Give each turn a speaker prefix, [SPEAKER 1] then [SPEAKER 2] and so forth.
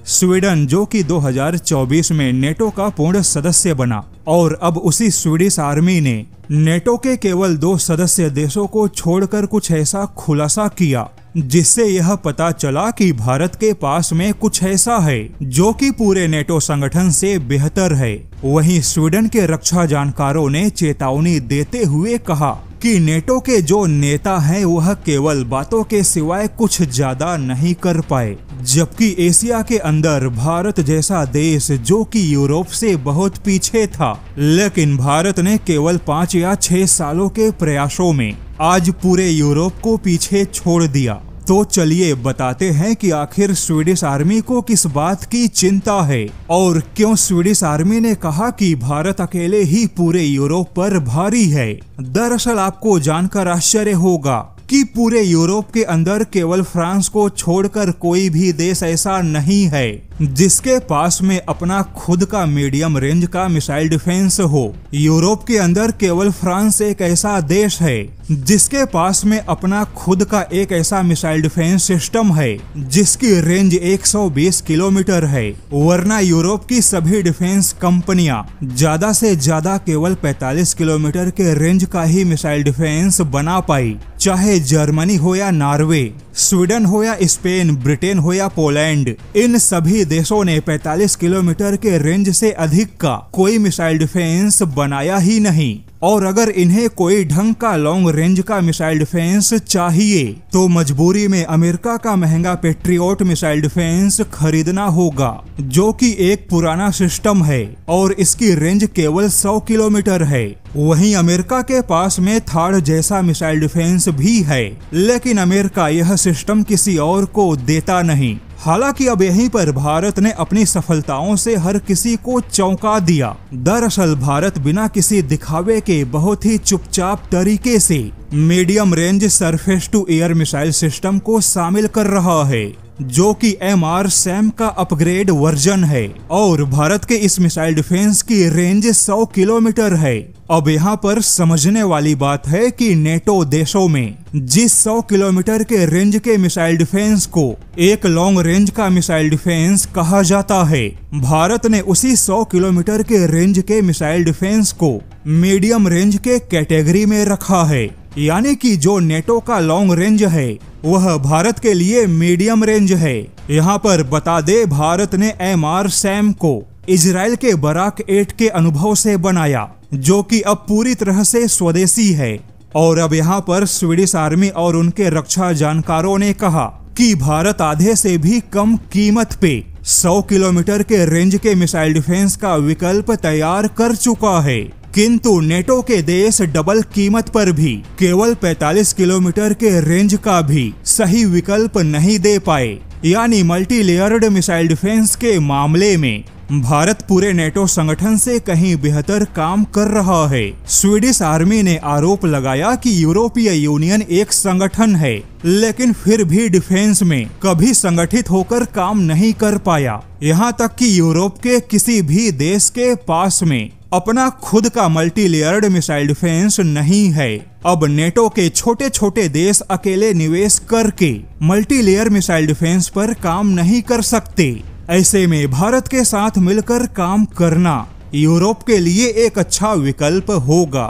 [SPEAKER 1] Sweden जो कि 2024 में नेटो का पूर्ण सदस्य बना और अब उसी स्वीडिश आर्मी ने नेटो के केवल 2 सदस्य देशों को छोड़कर कुछ ऐसा खुलासा किया जिससे यह पता चला कि भारत के पास में कुछ ऐसा है जो कि पूरे नेटो संगठन से बेहतर है। वहीं स्वीडन के रक्षा जानकारों ने चेतावनी देते हुए कहा कि नेटो के जो नेता हैं वह केवल बातों के सिवाय कुछ ज्यादा नहीं कर पाए, जबकि एशिया के अंदर भारत जैसा देश जो कि यूरोप से बहुत पीछे था, लेकिन भारत ने केवल 5 या 6 सालों के प्रयासों में आज पूरे यूरोप को पीछे छोड़ दिया। तो चलिए बताते हैं कि आखिर स्वीडिश आर्मी को किस बात की चिंता है और क्यों स्वीडिश आर्मी ने कहा कि भारत अकेले ही पूरे यूरोप पर भारी है। दरअसल आपको जानकर आश्चर्य होगा कि पूरे यूरोप के अंदर केवल फ्रांस को छोड़कर कोई भी देश ऐसा नहीं है जिसके पास में अपना खुद का मीडियम रेंज का मिसाइल डिफेंस हो। यूरोप के अंदर केवल फ्रांस एक ऐसा देश है जिसके पास में अपना खुद का एक ऐसा मिसाइल डिफेंस सिस्टम है जिसकी रेंज 120 किलोमीटर है, वरना यूरोप की सभी डिफेंस कंपनियां ज्यादा से ज्यादा केवल 45 किलोमीटर के रेंज का ही मिसाइल डिफेंस बना पाई। चाहे जर्मनी हो या नॉर्वे, स्वीडन हो या स्पेन, ब्रिटेन हो या पोलैंड, इन सभी देशों ने 45 किलोमीटर के रेंज से अधिक का कोई मिसाइल डिफेंस बनाया ही नहीं। और अगर इन्हें कोई ढंग का लॉन्ग रेंज का मिसाइल डिफेंस चाहिए तो मजबूरी में अमेरिका का महंगा पेट्रियोट मिसाइल डिफेंस खरीदना होगा, जो कि एक पुराना सिस्टम है और इसकी रेंज केवल 100 किलोमीटर है। वहीं अमेरिका के पास में थाड़ जैसा मिसाइल डिफेंस भी है, लेकिन अमेरिका यह सिस्टम किसी और को देता नहीं। हालांकि अब यहीं पर भारत ने अपनी सफलताओं से हर किसी को चौंका दिया। दरअसल भारत बिना किसी दिखावे के बहुत ही चुपचाप तरीके से medium range surface to air missile system को शामिल कर रहा है, जो कि MRSAM का अपग्रेड वर्जन है और भारत के इस मिसाइल डिफेंस की रेंज 100 किलोमीटर है। अब यहाँ पर समझने वाली बात है कि नेटो देशों में जिस 100 किलोमीटर के रेंज के मिसाइल डिफेंस को एक लॉन्ग रेंज का मिसाइल डिफेंस कहा जाता है, भारत ने उसी 100 किलोमीटर के रेंज के मिसाइल डिफेंस को मीडियम रेंज के कैटेगरी में रखा है। यानी कि जो नेटो का लॉन्ग रेंज है वह भारत के लिए मीडियम रेंज है। यहाँ पर बता दे, भारत ने MRSAM को इजराइल के बराक 8 के अनुभव से बनाया, जो कि अब पूरी तरह से स्वदेशी है। और अब यहाँ पर स्वीडिश आर्मी और उनके रक्षा जानकारों ने कहा कि भारत आधे से भी कम कीमत पे 100 किलोमीटर के रेंज के मिसाइल डिफेंस का विकल्प तैयार कर चुका है, किंतु नेटो के देश डबल कीमत पर भी केवल 45 किलोमीटर के रेंज का भी सही विकल्प नहीं दे पाए। यानी मल्टी लेयर्ड मिसाइल डिफेंस के मामले में भारत पूरे नेटो संगठन से कहीं बेहतर काम कर रहा है। स्वीडिश आर्मी ने आरोप लगाया कि यूरोपीय यूनियन एक संगठन है, लेकिन फिर भी डिफेंस में कभी संगठित होकर काम नहीं कर पाया। यहाँ तक कि यूरोप के किसी भी देश के पास में अपना खुद का मल्टी लेयर्ड मिसाइल डिफेंस नहीं है। अब नेटो के छोटे छोटे देश अकेले निवेश करके मल्टी लेयर मिसाइल डिफेंस पर काम नहीं कर सकते। ऐसे में भारत के साथ मिलकर काम करना यूरोप के लिए एक अच्छा विकल्प होगा।